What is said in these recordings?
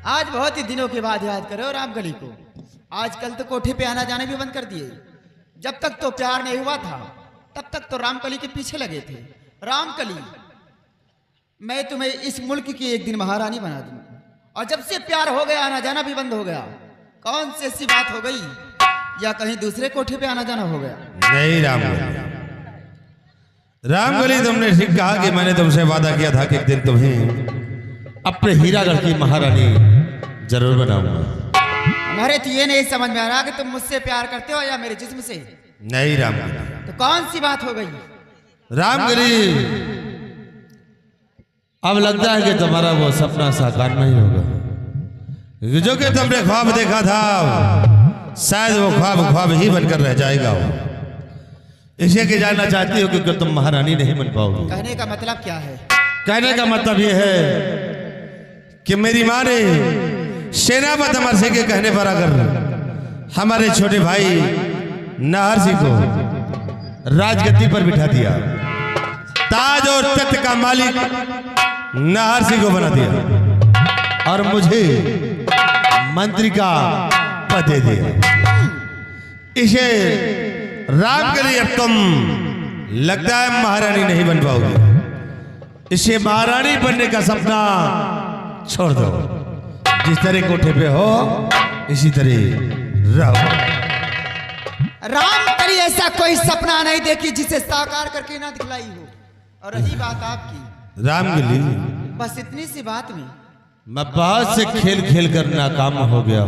आज बहुत ही दिनों के बाद याद करो रामकली को। आजकल तो कोठे पे आना जाने भी बंद कर दिए। जब तक तो प्यार नहीं हुआ था तब तक तो रामकली के पीछे लगे थे। रामकली, मैं तुम्हें इस मुल्क की एक दिन महारानी बना दूंगा, और जब से प्यार हो गया आना जाना भी बंद हो गया। कौन सी ऐसी बात हो गई या कहीं दूसरे कोठे पे आना जाना हो गया? नहीं रामकली, रामकली तुमने ठीक कहा कि मैंने तुमसे वादा किया था कि एक दिन तुम्हें अपने हीरागढ़ की महारानी जरूर बनाऊंगा। हमारे तो ये नहीं समझ में आ रहा कि तुम मुझसे प्यार करते हो या मेरे जिस्म से। नहीं रामकली, तो कौन सी बात हो गई? रामकली, अब लगता है कि तुम्हारा वो सपना साकार नहीं होगा। जो कि तुमने ख्वाब देखा था शायद वो ख्वाब ही बनकर रह जाएगा। इसे कि जानना चाहती हो कि तुम महारानी नहीं बन पाओगी। कहने का मतलब क्या है? कहने का मतलब ये है कि मेरी माँ ने सेनापति अमर सिंह के कहने पर अगर हमारे छोटे भाई नाहर सिंह को राजगद्दी पर बिठा दिया, ताज और तख्त का मालिक नाहर सिंह को बना दिया और मुझे मंत्री का पद दे दिया, इसे रामकली अब तुम लगता है महारानी नहीं बन पाओगी। इसे महारानी बनने का सपना छोड़ दो। जिस तरह कोठे पे हो इसी तरह रहो। रामकली ऐसा कोई सपना नहीं देखी जिसे साकार करके ना दिखलाई हो। और रही बात आपकी रामकली, बस इतनी सी बात में मैं बहुत से खेल खेल कर नाकाम हो गया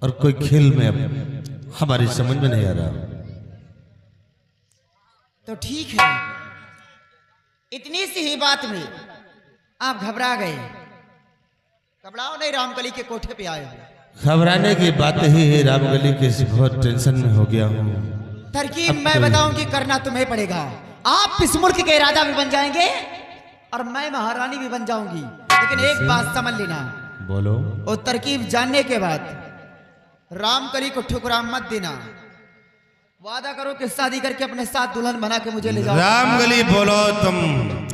और कोई खेल में अब हमारी समझ में नहीं आ रहा। तो ठीक है, इतनी सी ही बात में आप घबरा गए। घबराओ नहीं, रामकली के कोठे पे आए हो। घबराने की बात ही है रामकली के, बहुत टेंशन में हो गया हूँ। तरकीब मैं बताऊंगी, करना तुम्हें पड़ेगा। आप इस मुल्क के राजा भी बन जाएंगे और मैं महारानी भी बन जाऊंगी, लेकिन एक बात समझ लेना। बोलो। वो तरकीब जानने के बाद रामकली को ठुकरा मत देना। वादा करो कि शादी करके अपने साथ दुल्हन बना के मुझे ले जाओ। रामकली बोलो, तुम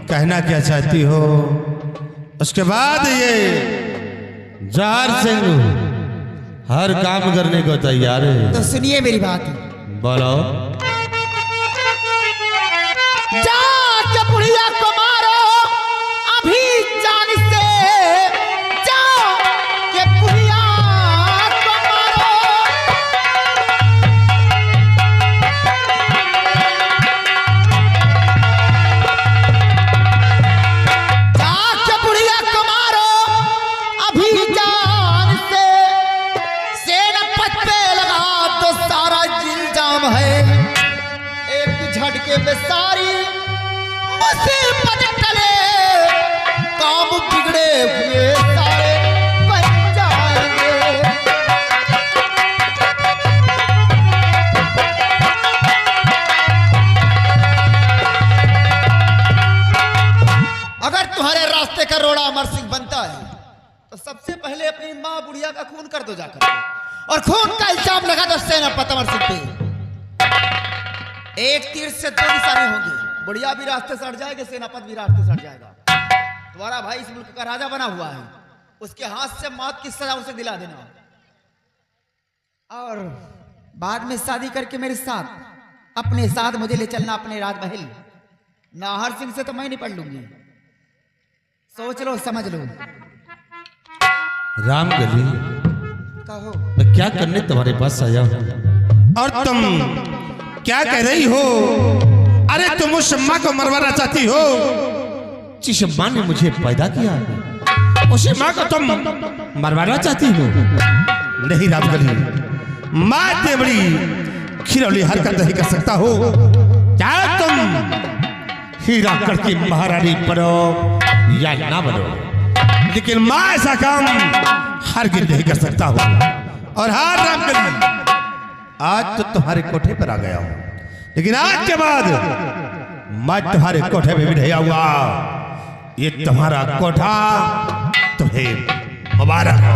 कहना क्या चाहती हो? उसके बाद ये जार सिंह हर काम करने को तैयार है। तो सुनिए मेरी बात। बोलो। जाके बुढ़िया को मारो अभी जान से, जाके बुढ़िया को मारो। जाके बुढ़िया को मारो अभी जान से, सेनापत पे लगा तो सारा इल्जाम है। एक झटके में सारी मुसीबत टले, काम बिगड़े हुए सारे बन जाएंगे। अगर तुम्हारे रास्ते का रोड़ा अमर सिंह बनता है तो सबसे पहले अपनी माँ बुढ़िया का खून कर दो जाकर, और खून का इल्जाम लगा दो सेनापति अमर सिंह पे। एक तीर से दो निशाने होंगे। बुढ़िया भी रास्ते से हट जाएगा, सेनापति भी रास्ते से हट जाएगा। तुम्हारा भाई इस मुल्क का राजा बना हुआ है, उसके हाथ से मौत की सजा उसे दिला देना, और बाद में शादी करके मेरे साथ अपने साथ मुझे ले चलना अपने राजमहल। नाहर सिंह से तो मैं निपट लूंगी। सोच लो, समझ लो। रामकली, कहो। मैं क्या करने तुम्हारे पास आया हूँ और तुम क्या कह रही हो? अरे तुम उस माँ को मरवाना चाहती हो जिस माँ ने मुझे पैदा किया, उसी माँ को तुम मरवाना चाहती हो? नहीं रामकली, माँ इतनी बड़ी खिलौनी हरकत नहीं कर सकता हो। क्या तुम हीरागढ़ की महारानी बनो या ना बनो, लेकिन माँ ऐसा काम हरगिज़ नहीं कर सकता हो। और हाँ रामकली, आज तो तुम्हारे कोठे पर आ गया हूं, लेकिन आज के बाद मैं तुम्हारे कोठे पे भी नहीं आऊंगा। ये तुम्हारा कोठा तुम्हें मुबारक हो।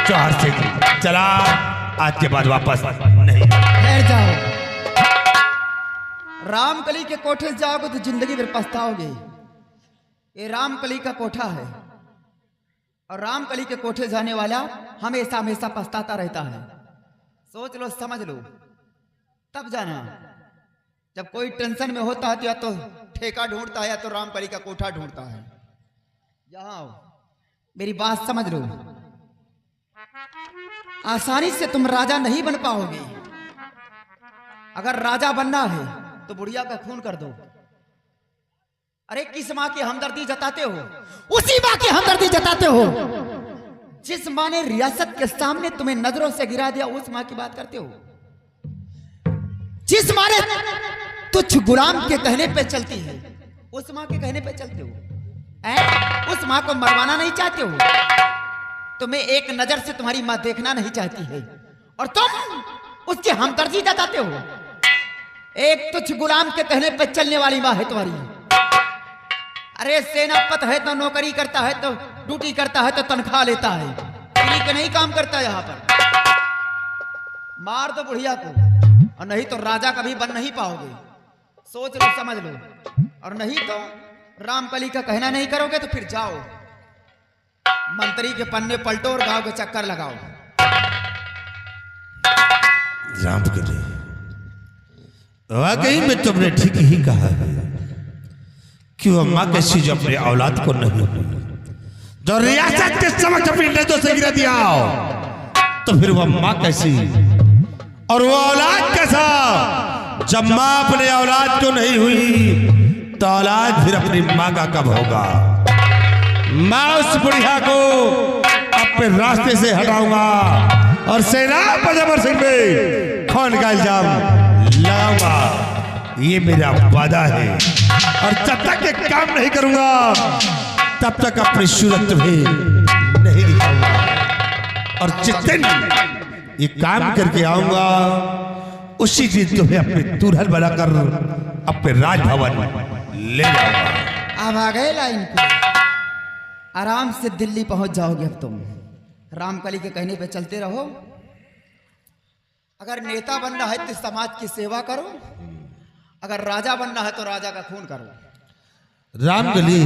चार से चला, आज के बाद वापस नहीं। ठहर जाओ। रामकली के कोठे से जाओगे तो जिंदगी भर पछताओगे। ये रामकली का कोठा है, और रामकली के कोठे जाने वाला हमेशा हमेशा पछताता रहता है। सोच लो, समझ लो, तब जाना। जब कोई टेंशन में होता है तो या तो ठेका ढूंढता है या तो रामकली का कोठा ढूंढता है। यहाँ आओ, मेरी बात समझ लो। आसानी से तुम राजा नहीं बन पाओगे। अगर राजा बनना है तो बुढ़िया का खून कर दो। अरे किस माँ की हमदर्दी जताते हो? उसी माँ की हमदर्दी जताते हो जिस माँ ने रियासत के सामने तुम्हें नजरों से गिरा दिया। उस माँ की बात करते हो जिस माँ ने तुच्छ गुलाम के कहने पे चलती है। उस माँ के कहने पे चलते हो। उस माँ को मरवाना नहीं चाहते हो। तुम्हें एक नजर से तुम्हारी माँ देखना नहीं चाहती है और तुम उसकी हमदर्दी जताते हो। एक तुच्छ गुलाम के कहने पे चलने वाली माँ है तुम्हारी। अरे सेनापत है तो नौकरी करता है, तो ड्यूटी करता है, तो तनख्वाह लेता है। फ्री के नहीं काम करता यहाँ पर। मार दो बुढ़िया को और नहीं तो राजा कभी बन नहीं पाओगे। सोच लो, समझ लो। और नहीं तो रामकली का कहना नहीं करोगे तो फिर जाओ मंत्री के पन्ने पलटो और गांव के चक्कर लगाओ। रामकली, वाकई में तुमने ठीक ही कहा है कि वह माँ कैसी जो अपने औलाद को नहीं, जो रियासत के समक्ष अपनी नजरों से गिरा दिया, तो फिर वह माँ कैसी और वो औलाद कैसा? जब माँ अपने औलाद को नहीं हुई तो औलाद फिर अपनी माँ का कब होगा? मैं उस बुढ़िया को अपने रास्ते से हटाऊंगा और सेनापति अमर सिंह में खून का इल्जाम लगाऊंगा। ये मेरा वादा है और जब तक ये काम नहीं करूंगा तब तक अपनी सूरत तुम्हें नहीं दिखाऊंगा। और जिस दिन ये काम करके आऊंगा उसी दिन तुम्हें अपने दुल्हन बनाकर अपने राजभवन ले जाऊंगा। अब आ गए लाइन पे। आराम से दिल्ली पहुंच जाओगे। अब तुम रामकली के कहने पे चलते रहो। अगर नेता बनना है तो समाज की सेवा करो, अगर राजा बनना है तो राजा का खून करो। रामकली,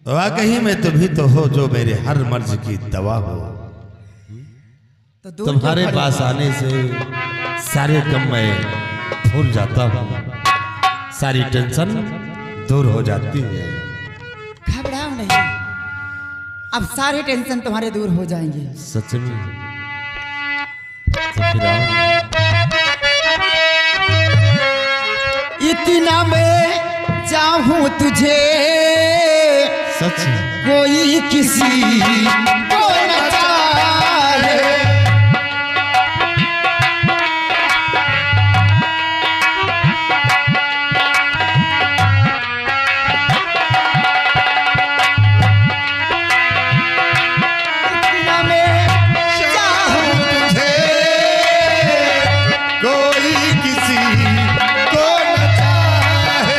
वाकई में तुम ही तो हो जो मेरे हर मर्ज की दवा हो। तो तुम्हारे पास आने से सारे गम मैं भूल जाता हूँ, सारी टेंशन दूर हो जाती है। घबराओ नहीं, अब सारे टेंशन तुम्हारे दूर हो जाएंगे। सच में? तो फिर आओ। इतना मैं चाहूं तुझे सच कोई किसी को न चाहे। इतना मैं चाहूं तुझे कोई किसी को न चाहे।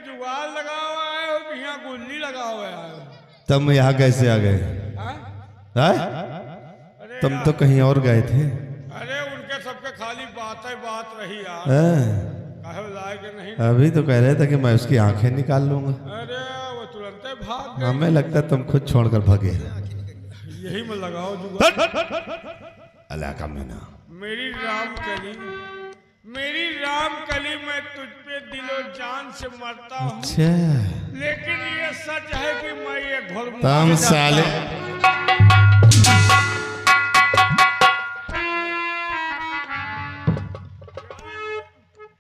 जुगाड़ लगाओ आए हो कि यहाँ गुल्ली लगाओ आए हो? तुम यहाँ कैसे आ गए? हाँ? हाँ? तुम तो कहीं और गए थे। अरे उनके सबके खाली बात रही यार। कहे लाए कि नहीं? अभी तो कह रहे थे कि मैं उसकी आंखें निकाल लूंगा। अरे वो तुरंत भाग गए। हमें लगता है तुम खुद छोड़कर भागे। यही में लगाओ जुगाड़। अल्लाह का मीना। मेरी रामकली मैं तुझ पे दिलो जान से मरता हूँ। अच्छा, लेकिन ये सच है कि मैं ये घोर तुम साले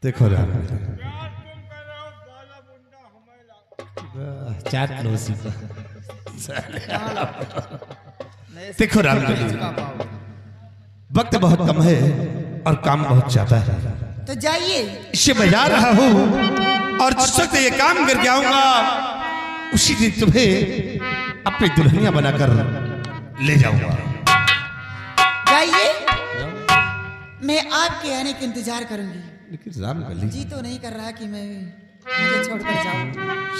देखो राम प्यार तुम कर रहे हो, बाला बुंडा हमें लगा। चाट लो उसी को। देखो रामकली, वक्त बहुत कम है और काम बहुत ज्यादा है, तो जाइए। इससे मैं जा रहा हूँ और जिस वक्त ये काम करके आऊंगा उसी दिन तुम्हें अपनी दुल्हनिया बनाकर ले जाऊंगा। जाइए, मैं आपके आने का इंतजार करूंगी। लेकिन रामकली जी तो नहीं कर रहा कि मैं मुझे छोड़कर जाऊं।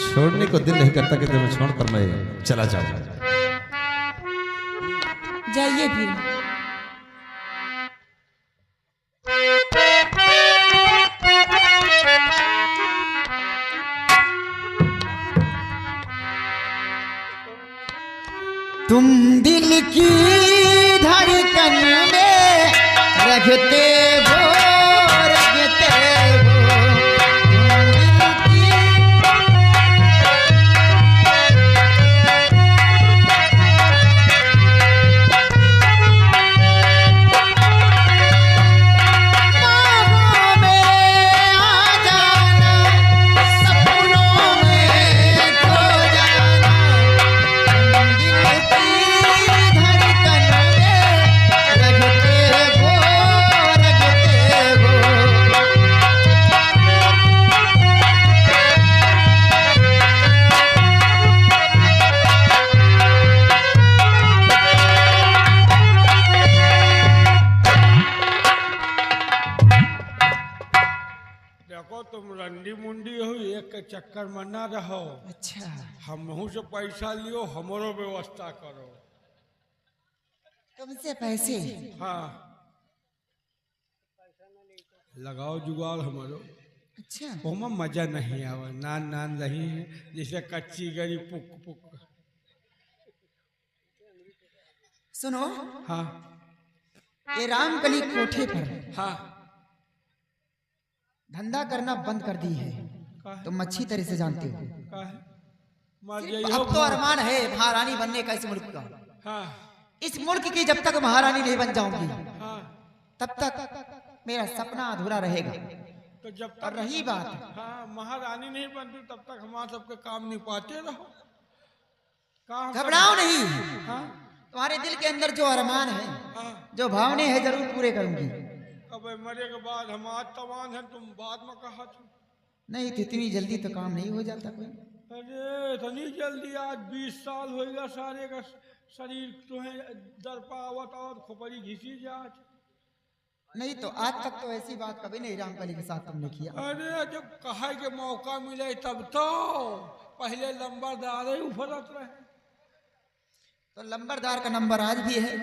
छोड़ने को दिल नहीं करता कि तुम्हें छोड़कर मैं चला जाऊं। जाइए फिर। तुम दिल की धड़कन में रखते हो, रखते हो। तुम रंडी मुंडी हो, एक के चक्कर में ना रहो। अच्छा, हमहू से पैसा लियो, हमरो व्यवस्था करो। तुमसे पैसे? हाँ, लगाओ जुगाड़ हमारो। अच्छा, ओमा मजा नहीं आवा, नान नान नहीं है जैसे कच्ची गरी पुक पुक। सुनो। हाँ, ये रामकली कोठे पर हाँ, धंधा करना बंद कर दी है, तुम अच्छी तरह से जानते हो। अब तो अरमान है महारानी बनने का इस मुल्क का। हाँ, इस मुल्क की जब तक महारानी नहीं बन जाऊंगी, हाँ, तब तक मेरा सपना अधूरा रहेगा। तो जब और तक रही बात, हाँ महारानी नहीं बनती तब तक हमारे सबके काम निपाते रहो। काम घबराओ नहीं। हाँ, तुम्हारे दिल के अंदर जो अरमान है, हाँ, जो भावने हैं, जरूर पूरे करूंगी। अब मरे के बाद हम आज तवान है, तुम बाद में कहा था। नहीं तो इतनी जल्दी तो काम नहीं हो जाता कोई। अरे इतनी जल्दी, आज 20 साल हो गया सारे का शरीर तुम्हें दरपा आवत आवत खोपड़ी घिसी जात। नहीं तो आज तक तो ऐसी बात कभी नहीं रामकली के साथ तुमने किया। अरे जब कहा के मौका मिले तब तो पहले लंबरदार ही उफरत रहे। तो लंबरदार का नंबर आज भी है।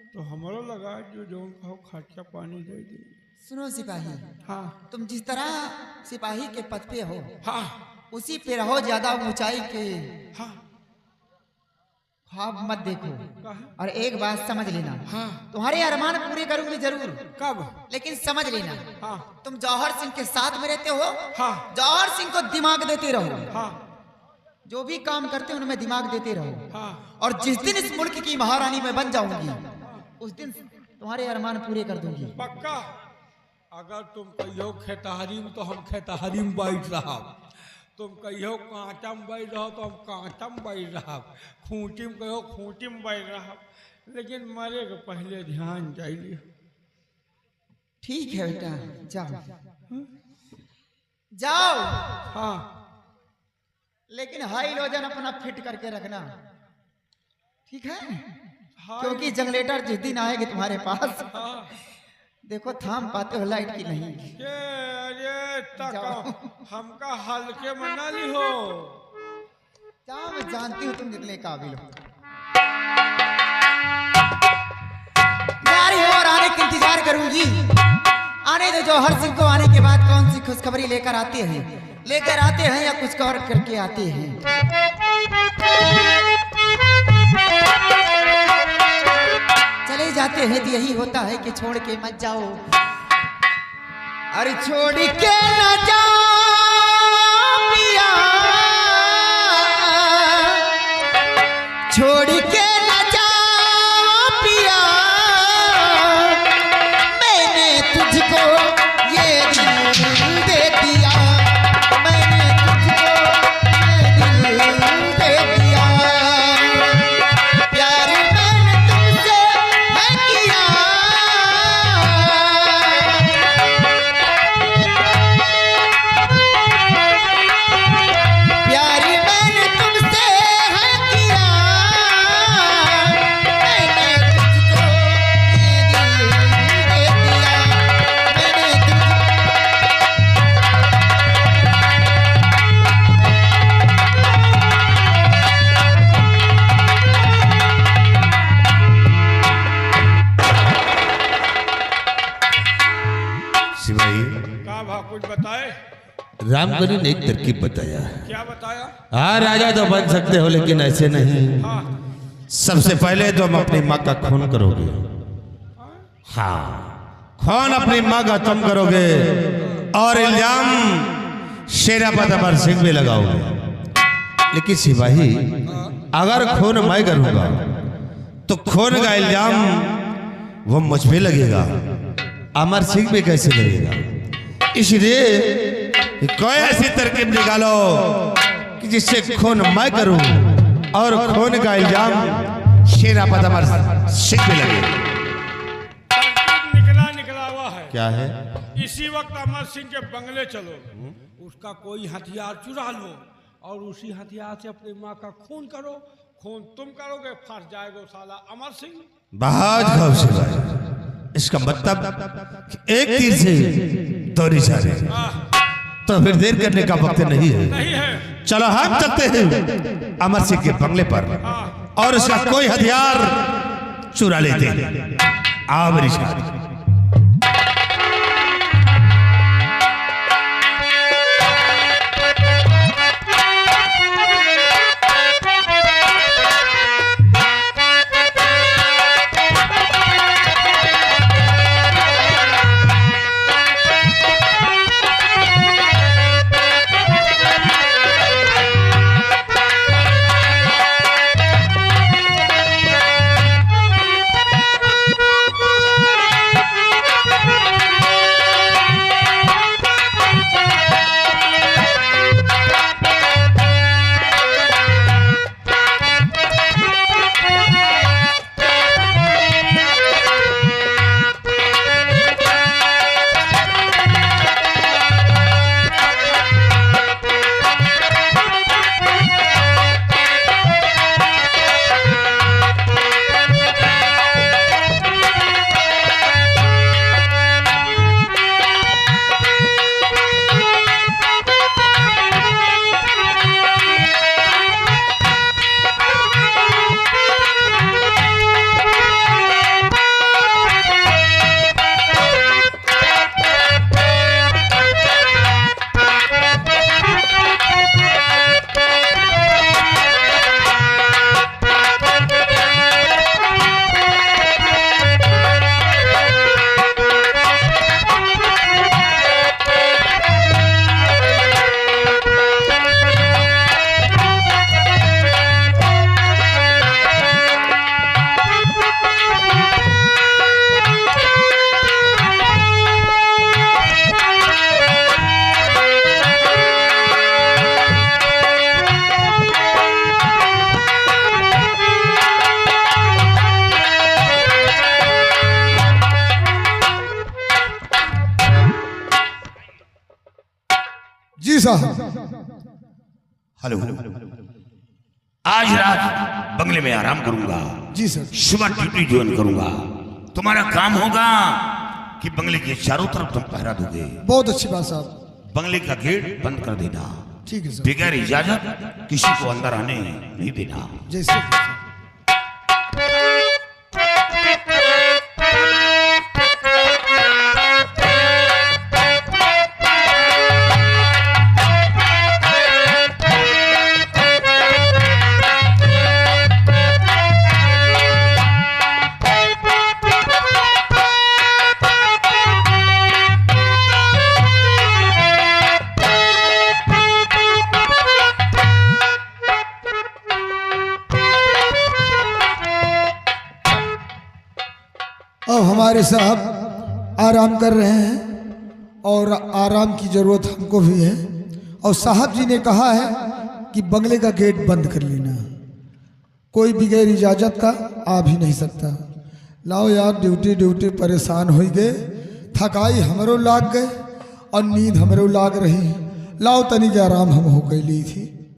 तो हमारा लगा जो कहो खर्चा पानी दे दी। सुनो सिपाही, हाँ, तुम जिस तरह सिपाही के पद पे हो, हाँ, उसी पे रहो, ज्यादा ऊंचाई के हाँ, ख्वाब मत देखो। कहा? और एक बात समझ लेना, हाँ, तुम्हारे अरमान पूरे करूंगी जरूर, कब? लेकिन समझ लेना, हाँ, तुम जौहर सिंह के साथ में रहते हो। हाँ, जौहर सिंह को दिमाग देते रहो। हाँ, जो भी काम करते हो उनमें दिमाग देते रहो। हाँ, और जिस दिन इस मुल्क की महारानी में बन जाऊंगी, उस दिन तुम्हारे अरमान पूरे कर दूंगी। पक्का? अगर तुम कहियो खेतहरी में तो हम खेतहरी में बैठ रहा, तुम कहियो कांटा में बैठ रहो तो हम कांटा में बैठ रहा, खूंटी में कहो खूंटी में बैठ रहा, लेकिन मरे के पहले ध्यान चाहिए। ठीक है बेटा, जाओ जाओ। हाँ, लेकिन हाई लोजन अपना फिट करके रखना, ठीक है? हाँ, क्योंकि जनरेटर जिस दिन आएगी तुम्हारे पास, हाँ, देखो थाम पाते हो लाइट की नहीं। ये अरे तक जाओ। हमका हल्के में न लिहो। जाओ, मैं जानती हूँ तुम कितने काबिल हो। जा रही हो और आने का इंतजार करूंगी। आने दो, जौहर सिंह को आने के बाद कौन सी खुशखबरी लेकर आते हैं या कुछ और करके आते हैं। चले जाते हैं तो यही होता है कि छोड़ के मत जाओ। अरे छोड़ के न जाओ पिया, छोड़ के न जाओ पिया, मैंने तुझको ये दिल दे दिया, मैंने तुझको ये दिल दे दिया। प्यार मैंने तुमसे है किया, का भा कुछ बताए? रामगढ़ी ने एक तरकीब बताया। क्या बताया? हाँ राजा तो बन सकते हो लेकिन ऐसे नहीं। हाँ सबसे पहले तुम अपनी माँ का खून करोगे। हाँ खून अपनी माँ का तुम करोगे और इल्जाम शेरापत अमर सिंह में लगाओगे। लेकिन सिपाही अगर खून मैं करूंगा तो खून का इल्जाम वो मुझ पे लगेगा, अमर सिंह पे कैसे लगेगा? इसलिए कोई ऐसी तरकीब निकालो कि जिससे खून मैं करूं और खून का इल्जाम शेरापत अमर सिंह पे लगे। निकला हुआ है। क्या है? इसी वक्त अमर सिंह के बंगले चलो, उसका कोई हथियार चुरा लो और उसी हथियार से अपनी माँ का खून करो। खून तुम करोगे, फंस जाएगा साला अमर सिंह। बहुत खूब सिपाही, इसका मतलब एक तीर से दो निशाने। तो फिर देर करने का वक्त नहीं है। नहीं है। चलो हम चलते हैं अमर सिंह के बंगले पर और उसका कोई हथियार चुरा लेते हैं। आओ मेरी साथ। जी साहब। हेलो, आज रात बंगले में आराम करूंगा। जी सर। सुबह ड्यूटी ज्वाइन करूंगा। तुम्हारा काम होगा कि बंगले के चारों तरफ तुम पहरा दोगे। बहुत अच्छी बात साहब। बंगले का गेट बंद कर देना। ठीक है सर। बगैर इजाजत किसी को अंदर आने नहीं देना। जैसे अब हमारे साहब आराम कर रहे हैं और आराम की ज़रूरत हमको भी है। और साहब जी ने कहा है कि बंगले का गेट बंद कर लेना, कोई बगैर इजाज़त का आ भी नहीं सकता। लाओ यार, ड्यूटी परेशान हो गए, थकाई हमरो लाग गए और नींद हमरो लाग रही है। लाओ तनिक आराम हम हो गई ली थी।